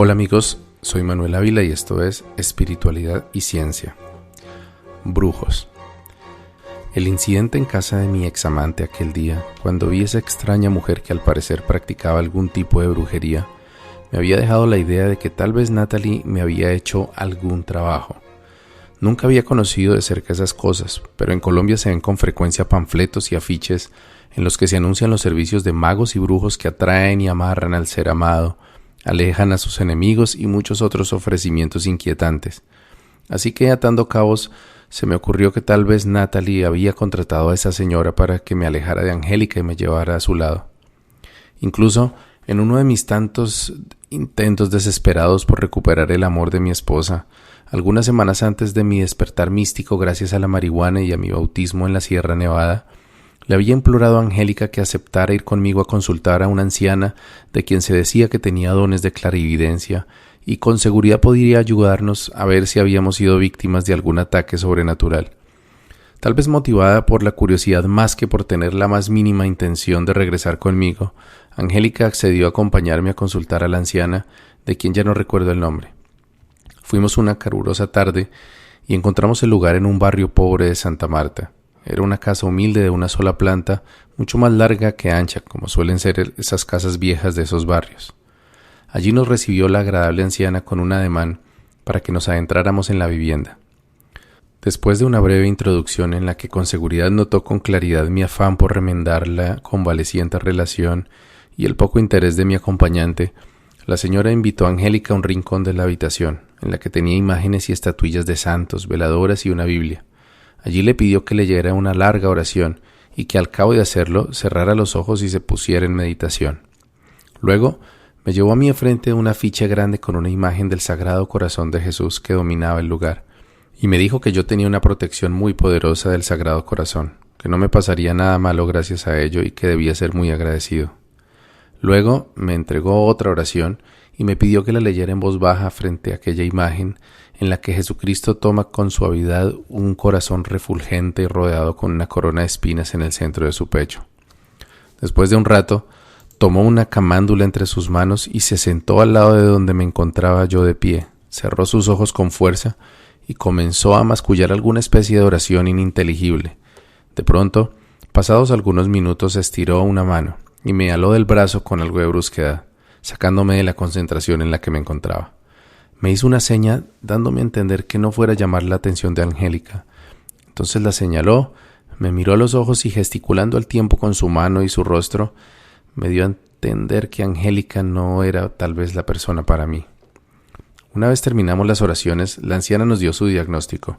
Hola amigos, soy Manuel Ávila y esto es Espiritualidad y Ciencia. Brujos. El incidente en casa de mi examante aquel día, cuando vi esa extraña mujer que al parecer practicaba algún tipo de brujería, me había dejado la idea de que tal vez Natalie me había hecho algún trabajo. Nunca había conocido de cerca esas cosas, pero en Colombia se ven con frecuencia panfletos y afiches en los que se anuncian los servicios de magos y brujos que atraen y amarran al ser amado, alejan a sus enemigos y muchos otros ofrecimientos inquietantes. Así que, atando cabos, se me ocurrió que tal vez Natalie había contratado a esa señora para que me alejara de Angélica y me llevara a su lado. Incluso, en uno de mis tantos intentos desesperados por recuperar el amor de mi esposa, algunas semanas antes de mi despertar místico gracias a la marihuana y a mi bautismo en la Sierra Nevada, le había implorado a Angélica que aceptara ir conmigo a consultar a una anciana de quien se decía que tenía dones de clarividencia y con seguridad podría ayudarnos a ver si habíamos sido víctimas de algún ataque sobrenatural. Tal vez motivada por la curiosidad más que por tener la más mínima intención de regresar conmigo, Angélica accedió a acompañarme a consultar a la anciana, de quien ya no recuerdo el nombre. Fuimos una calurosa tarde y encontramos el lugar en un barrio pobre de Santa Marta. Era una casa humilde de una sola planta, mucho más larga que ancha, como suelen ser esas casas viejas de esos barrios. Allí nos recibió la agradable anciana con un ademán para que nos adentráramos en la vivienda. Después de una breve introducción en la que con seguridad notó con claridad mi afán por remendar la convaleciente relación y el poco interés de mi acompañante, la señora invitó a Angélica a un rincón de la habitación, en la que tenía imágenes y estatuillas de santos, veladoras y una Biblia. Allí le pidió que leyera una larga oración y que al cabo de hacerlo cerrara los ojos y se pusiera en meditación. Luego me llevó a mí enfrente una afiche grande con una imagen del Sagrado Corazón de Jesús que dominaba el lugar, y me dijo que yo tenía una protección muy poderosa del Sagrado Corazón, que no me pasaría nada malo gracias a ello y que debía ser muy agradecido. Luego me entregó otra oración y me pidió que la leyera en voz baja frente a aquella imagen en la que Jesucristo toma con suavidad un corazón refulgente rodeado con una corona de espinas en el centro de su pecho. Después de un rato, tomó una camándula entre sus manos y se sentó al lado de donde me encontraba yo de pie, cerró sus ojos con fuerza y comenzó a mascullar alguna especie de oración ininteligible. De pronto, pasados algunos minutos, estiró una mano y me aló del brazo con algo de brusquedad, sacándome de la concentración en la que me encontraba. Me hizo una seña dándome a entender que no fuera a llamar la atención de Angélica. Entonces la señaló, me miró a los ojos y gesticulando al tiempo con su mano y su rostro, me dio a entender que Angélica no era tal vez la persona para mí. Una vez terminamos las oraciones, la anciana nos dio su diagnóstico.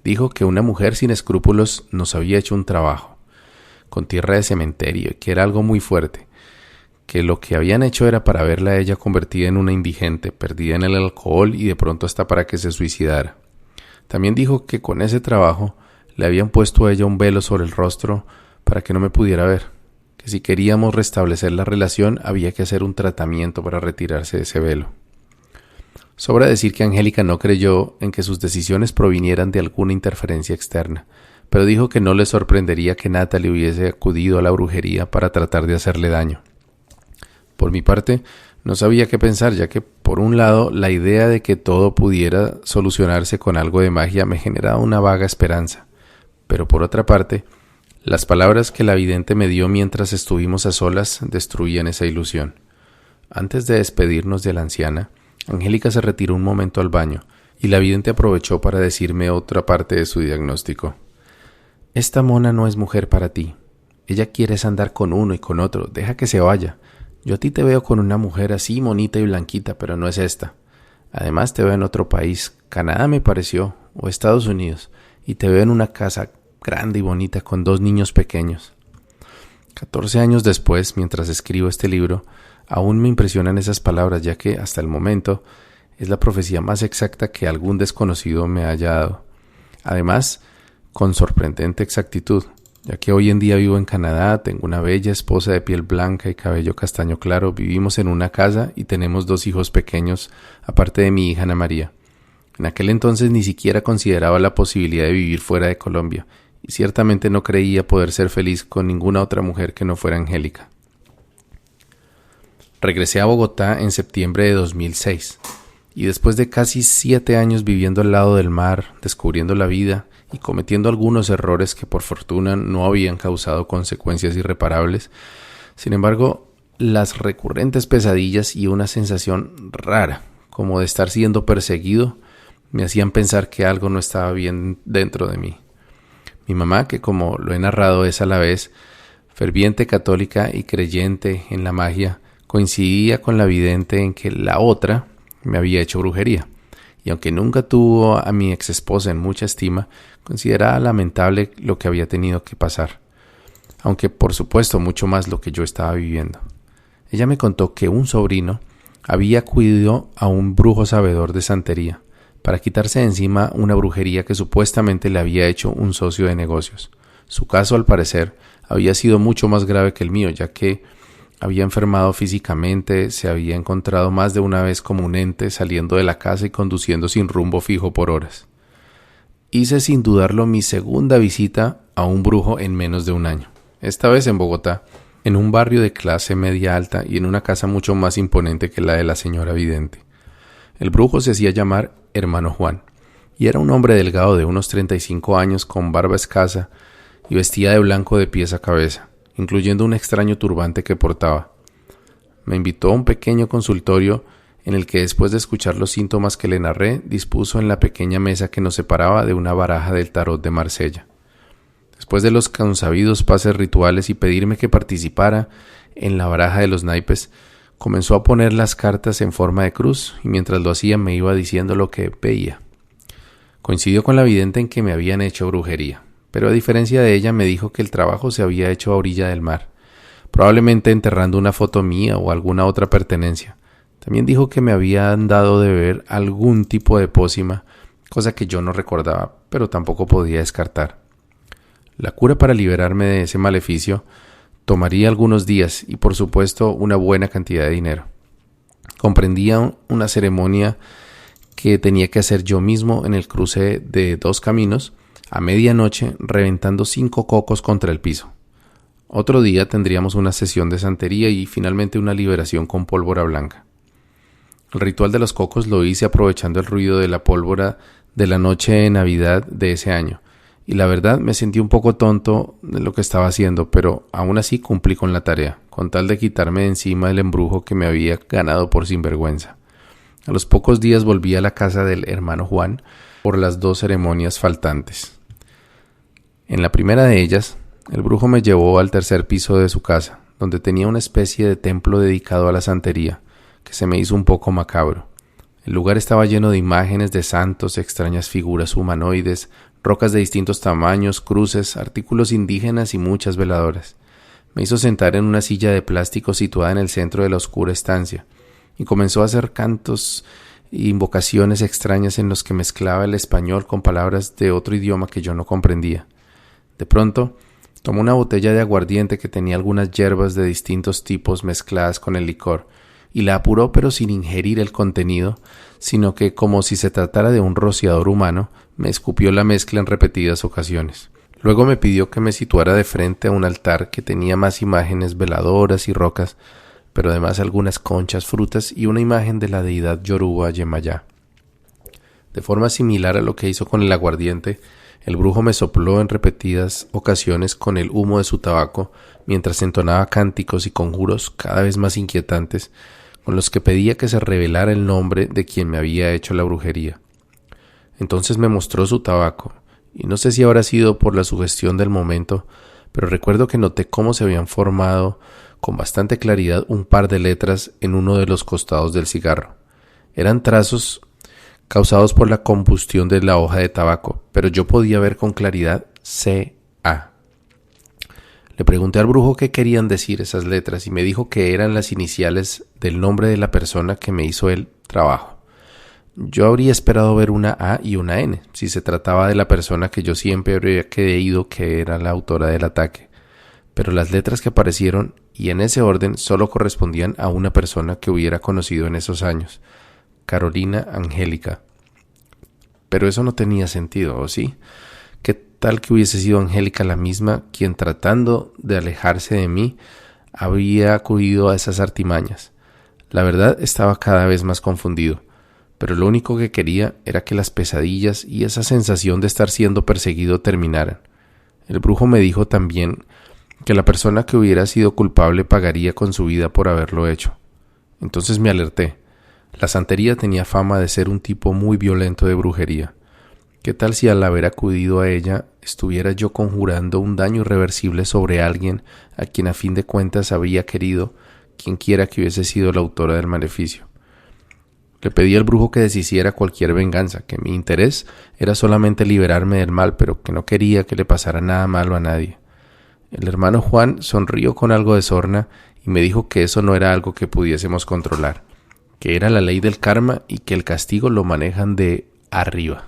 Dijo que una mujer sin escrúpulos nos había hecho un trabajo, con tierra de cementerio, y que era algo muy fuerte, que lo que habían hecho era para verla a ella convertida en una indigente, perdida en el alcohol y de pronto hasta para que se suicidara. También dijo que con ese trabajo le habían puesto a ella un velo sobre el rostro para que no me pudiera ver, que si queríamos restablecer la relación había que hacer un tratamiento para retirarse de ese velo. Sobra decir que Angélica no creyó en que sus decisiones provinieran de alguna interferencia externa, pero dijo que no le sorprendería que Natalie hubiese acudido a la brujería para tratar de hacerle daño. Por mi parte, no sabía qué pensar, ya que, por un lado, la idea de que todo pudiera solucionarse con algo de magia me generaba una vaga esperanza. Pero por otra parte, las palabras que la vidente me dio mientras estuvimos a solas destruían esa ilusión. Antes de despedirnos de la anciana, Angélica se retiró un momento al baño, y la vidente aprovechó para decirme otra parte de su diagnóstico. «Esta mona no es mujer para ti. Ella quiere andar con uno y con otro. Deja que se vaya. Yo a ti te veo con una mujer así bonita y blanquita, pero no es esta. Además te veo en otro país, Canadá me pareció, o Estados Unidos, y te veo en una casa grande y bonita con 2 niños pequeños». 14 años después, mientras escribo este libro, aún me impresionan esas palabras, ya que hasta el momento es la profecía más exacta que algún desconocido me haya dado. Además, con sorprendente exactitud, ya que hoy en día vivo en Canadá, tengo una bella esposa de piel blanca y cabello castaño claro, vivimos en una casa y tenemos 2 hijos pequeños, aparte de mi hija Ana María. En aquel entonces ni siquiera consideraba la posibilidad de vivir fuera de Colombia, y ciertamente no creía poder ser feliz con ninguna otra mujer que no fuera Angélica. Regresé a Bogotá en septiembre de 2006 y después de casi 7 años viviendo al lado del mar, descubriendo la vida y cometiendo algunos errores que por fortuna no habían causado consecuencias irreparables, sin embargo, las recurrentes pesadillas y una sensación rara, como de estar siendo perseguido, me hacían pensar que algo no estaba bien dentro de mí. Mi mamá, que como lo he narrado es a la vez ferviente católica y creyente en la magia, coincidía con la vidente en que la otra me había hecho brujería, y aunque nunca tuvo a mi ex esposa en mucha estima, consideraba lamentable lo que había tenido que pasar, aunque por supuesto mucho más lo que yo estaba viviendo. Ella me contó que un sobrino había acudido a un brujo sabedor de santería para quitarse de encima una brujería que supuestamente le había hecho un socio de negocios. Su caso, al parecer, había sido mucho más grave que el mío, ya que había enfermado físicamente, se había encontrado más de una vez como un ente saliendo de la casa y conduciendo sin rumbo fijo por horas. Hice sin dudarlo mi segunda visita a un brujo en menos de un año, esta vez en Bogotá, en un barrio de clase media alta y en una casa mucho más imponente que la de la señora vidente. El brujo se hacía llamar Hermano Juan, y era un hombre delgado de unos 35 años con barba escasa y vestía de blanco de pies a cabeza, incluyendo un extraño turbante que portaba. Me invitó a un pequeño consultorio en el que, después de escuchar los síntomas que le narré, dispuso en la pequeña mesa que nos separaba de una baraja del tarot de Marsella. Después de los consabidos pases rituales y pedirme que participara en la baraja de los naipes, comenzó a poner las cartas en forma de cruz y mientras lo hacía me iba diciendo lo que veía. Coincidió con la vidente en que me habían hecho brujería, pero a diferencia de ella me dijo que el trabajo se había hecho a orilla del mar, probablemente enterrando una foto mía o alguna otra pertenencia. También dijo que me habían dado de beber algún tipo de pócima, cosa que yo no recordaba, pero tampoco podía descartar. La cura para liberarme de ese maleficio tomaría algunos días y por supuesto una buena cantidad de dinero. Comprendía una ceremonia que tenía que hacer yo mismo en el cruce de 2 caminos a medianoche, reventando 5 cocos contra el piso. Otro día tendríamos una sesión de santería y finalmente una liberación con pólvora blanca. El ritual de los cocos lo hice aprovechando el ruido de la pólvora de la noche de Navidad de ese año. Y la verdad me sentí un poco tonto de lo que estaba haciendo, pero aún así cumplí con la tarea, con tal de quitarme de encima el embrujo que me había ganado por sinvergüenza. A los pocos días volví a la casa del hermano Juan por las 2 ceremonias faltantes. En la primera de ellas, el brujo me llevó al 3er piso de su casa, donde tenía una especie de templo dedicado a la santería, que se me hizo un poco macabro. El lugar estaba lleno de imágenes de santos, extrañas figuras humanoides, rocas de distintos tamaños, cruces, artículos indígenas y muchas veladoras. Me hizo sentar en una silla de plástico situada en el centro de la oscura estancia y comenzó a hacer cantos e invocaciones extrañas en los que mezclaba el español con palabras de otro idioma que yo no comprendía. De pronto, tomó una botella de aguardiente que tenía algunas hierbas de distintos tipos mezcladas con el licor y la apuró, pero sin ingerir el contenido, sino que, como si se tratara de un rociador humano, me escupió la mezcla en repetidas ocasiones. Luego me pidió que me situara de frente a un altar que tenía más imágenes veladoras y rocas, pero además algunas conchas, frutas y una imagen de la deidad Yoruba Yemayá. De forma similar a lo que hizo con el aguardiente, el brujo me sopló en repetidas ocasiones con el humo de su tabaco mientras entonaba cánticos y conjuros cada vez más inquietantes, con los que pedía que se revelara el nombre de quien me había hecho la brujería. Entonces me mostró su tabaco, y no sé si habrá sido por la sugestión del momento, pero recuerdo que noté cómo se habían formado con bastante claridad un par de letras en uno de los costados del cigarro. Eran trazos causados por la combustión de la hoja de tabaco, pero yo podía ver con claridad C.A. Le pregunté al brujo qué querían decir esas letras y me dijo que eran las iniciales del nombre de la persona que me hizo el trabajo. Yo habría esperado ver una A y una N, si se trataba de la persona que yo siempre habría creído que era la autora del ataque, pero las letras que aparecieron, y en ese orden, solo correspondían a una persona que hubiera conocido en esos años, Carolina Angélica. Pero eso no tenía sentido, ¿o sí? ¿Qué tal que hubiese sido Angélica la misma quien, tratando de alejarse de mí, había acudido a esas artimañas? La verdad, estaba cada vez más confundido, pero lo único que quería era que las pesadillas y esa sensación de estar siendo perseguido terminaran. El brujo me dijo también que la persona que hubiera sido culpable pagaría con su vida por haberlo hecho. Entonces me alerté. La santería tenía fama de ser un tipo muy violento de brujería. ¿Qué tal si al haber acudido a ella estuviera yo conjurando un daño irreversible sobre alguien a quien a fin de cuentas había querido, quien quiera que hubiese sido la autora del maleficio? Le pedí al brujo que deshiciera cualquier venganza, que mi interés era solamente liberarme del mal, pero que no quería que le pasara nada malo a nadie. El hermano Juan sonrió con algo de sorna y me dijo que eso no era algo que pudiésemos controlar, que era la ley del karma y que el castigo lo manejan de arriba.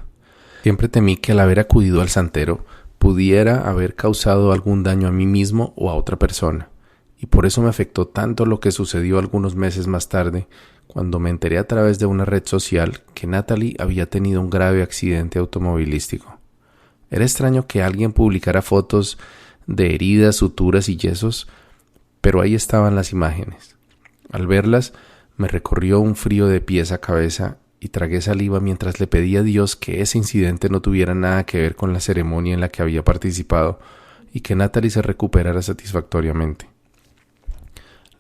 Siempre temí que al haber acudido al santero pudiera haber causado algún daño a mí mismo o a otra persona, y por eso me afectó tanto lo que sucedió algunos meses más tarde, cuando me enteré a través de una red social que Natalie había tenido un grave accidente automovilístico. Era extraño que alguien publicara fotos de heridas, suturas y yesos, pero ahí estaban las imágenes. Al verlas, me recorrió un frío de pies a cabeza y tragué saliva mientras le pedía a Dios que ese incidente no tuviera nada que ver con la ceremonia en la que había participado y que Natalie se recuperara satisfactoriamente.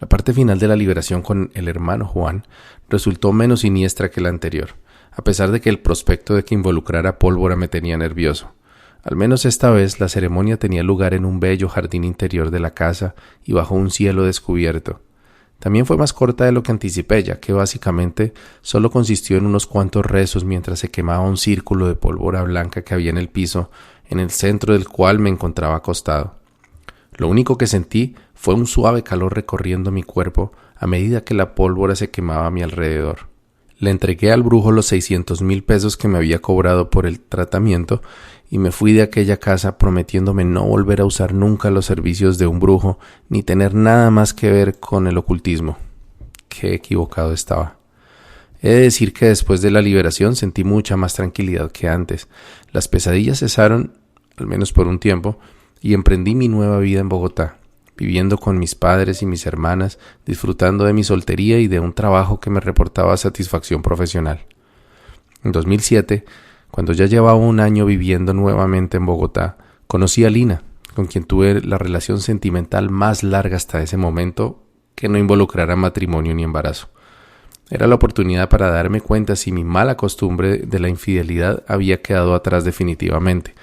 La parte final de la liberación con el hermano Juan resultó menos siniestra que la anterior, a pesar de que el prospecto de que involucrara pólvora me tenía nervioso. Al menos esta vez la ceremonia tenía lugar en un bello jardín interior de la casa y bajo un cielo descubierto. También fue más corta de lo que anticipé, ya que básicamente solo consistió en unos cuantos rezos mientras se quemaba un círculo de pólvora blanca que había en el piso, en el centro del cual me encontraba acostado. Lo único que sentí fue un suave calor recorriendo mi cuerpo a medida que la pólvora se quemaba a mi alrededor. Le entregué al brujo los 600,000 pesos que me había cobrado por el tratamiento y me fui de aquella casa prometiéndome no volver a usar nunca los servicios de un brujo ni tener nada más que ver con el ocultismo. Qué equivocado estaba. He de decir que después de la liberación sentí mucha más tranquilidad que antes. Las pesadillas cesaron, al menos por un tiempo, y emprendí mi nueva vida en Bogotá, viviendo con mis padres y mis hermanas, disfrutando de mi soltería y de un trabajo que me reportaba satisfacción profesional. En 2007, cuando ya llevaba un año viviendo nuevamente en Bogotá, conocí a Lina, con quien tuve la relación sentimental más larga hasta ese momento, que no involucrara matrimonio ni embarazo. Era la oportunidad para darme cuenta si mi mala costumbre de la infidelidad había quedado atrás definitivamente.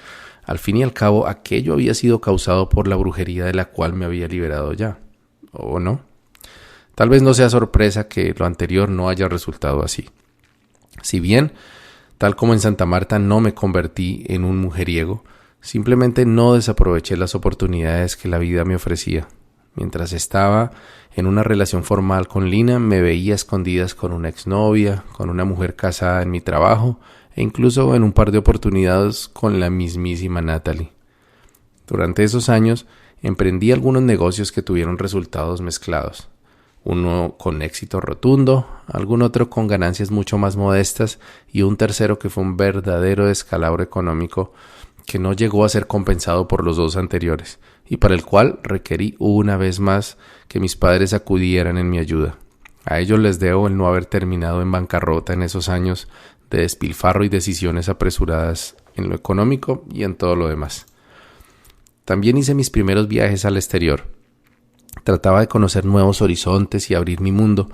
Al fin y al cabo, aquello había sido causado por la brujería de la cual me había liberado ya. ¿O no? Tal vez no sea sorpresa que lo anterior no haya resultado así. Si bien, tal como en Santa Marta no me convertí en un mujeriego, simplemente no desaproveché las oportunidades que la vida me ofrecía. Mientras estaba en una relación formal con Lina, me veía a escondidas con una exnovia, con una mujer casada en mi trabajo, e incluso en un par de oportunidades con la mismísima Natalie. Durante esos años emprendí algunos negocios que tuvieron resultados mezclados, uno con éxito rotundo, algún otro con ganancias mucho más modestas y un tercero que fue un verdadero descalabro económico que no llegó a ser compensado por los dos anteriores y para el cual requerí una vez más que mis padres acudieran en mi ayuda. A ellos les debo el no haber terminado en bancarrota en esos años de despilfarro y decisiones apresuradas en lo económico y en todo lo demás. También hice mis primeros viajes al exterior. Trataba de conocer nuevos horizontes y abrir mi mundo,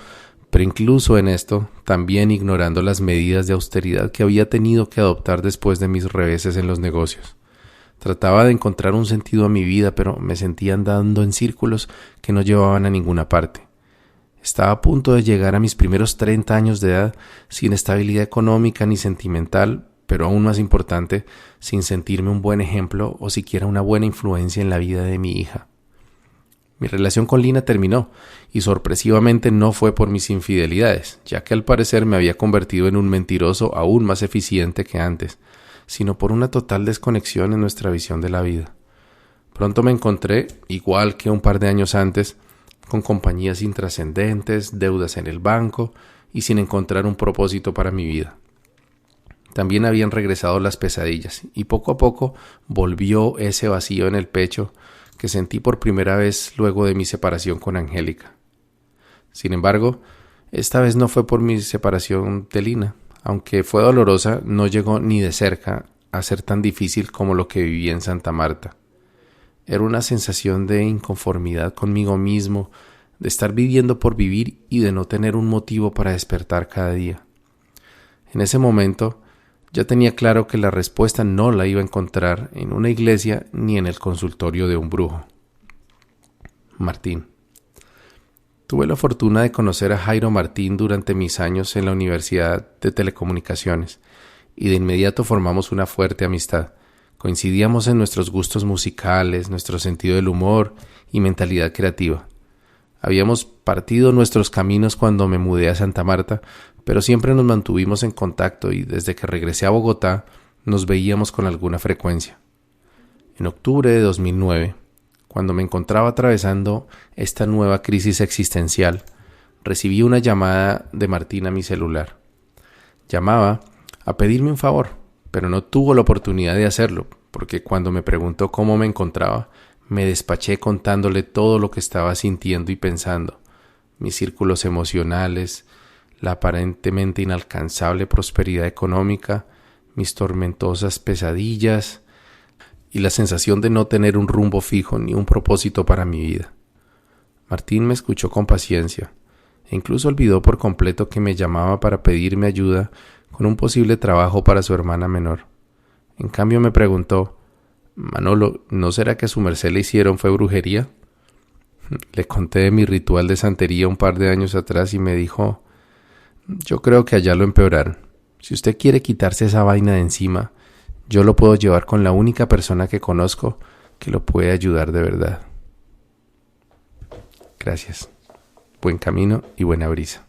pero incluso en esto, también ignorando las medidas de austeridad que había tenido que adoptar después de mis reveses en los negocios. Trataba de encontrar un sentido a mi vida, pero me sentía andando en círculos que no llevaban a ninguna parte. Estaba a punto de llegar a mis primeros 30 años de edad sin estabilidad económica ni sentimental, pero aún más importante, sin sentirme un buen ejemplo o siquiera una buena influencia en la vida de mi hija. Mi relación con Lina terminó y sorpresivamente no fue por mis infidelidades, ya que al parecer me había convertido en un mentiroso aún más eficiente que antes, sino por una total desconexión en nuestra visión de la vida. Pronto me encontré, igual que un par de años antes, con compañías intrascendentes, deudas en el banco y sin encontrar un propósito para mi vida. También habían regresado las pesadillas y poco a poco volvió ese vacío en el pecho que sentí por primera vez luego de mi separación con Angélica. Sin embargo, Esta vez no fue por mi separación de Lina. Aunque fue dolorosa, no llegó ni de cerca a ser tan difícil como lo que viví en Santa Marta. Era una sensación de inconformidad conmigo mismo, de estar viviendo por vivir y de no tener un motivo para despertar cada día. En ese momento, ya tenía claro que la respuesta no la iba a encontrar en una iglesia ni en el consultorio de un brujo. Martín. Tuve la fortuna de conocer a Jairo Martín durante mis años en la Universidad de Telecomunicaciones y de inmediato formamos una fuerte amistad. Coincidíamos en nuestros gustos musicales, nuestro sentido del humor y mentalidad creativa. Habíamos partido nuestros caminos cuando me mudé a Santa Marta, pero siempre nos mantuvimos en contacto y desde que regresé a Bogotá nos veíamos con alguna frecuencia. En octubre de 2009, cuando me encontraba atravesando esta nueva crisis existencial, recibí una llamada de Martín a mi celular. Llamaba a pedirme un favor, pero no tuvo la oportunidad de hacerlo, porque cuando me preguntó cómo me encontraba, me despaché contándole todo lo que estaba sintiendo y pensando, mis círculos emocionales, la aparentemente inalcanzable prosperidad económica, mis tormentosas pesadillas y la sensación de no tener un rumbo fijo ni un propósito para mi vida. Martín me escuchó con paciencia e incluso olvidó por completo que me llamaba para pedirme ayuda con un posible trabajo para su hermana menor. En cambio me preguntó: «Manolo, ¿no será que a su merced le hicieron fue brujería?». Le conté de mi ritual de santería un par de años atrás y me dijo: «Yo creo que allá lo empeoraron. Si usted quiere quitarse esa vaina de encima, yo lo puedo llevar con la única persona que conozco que lo puede ayudar de verdad». Gracias. Buen camino y buena brisa.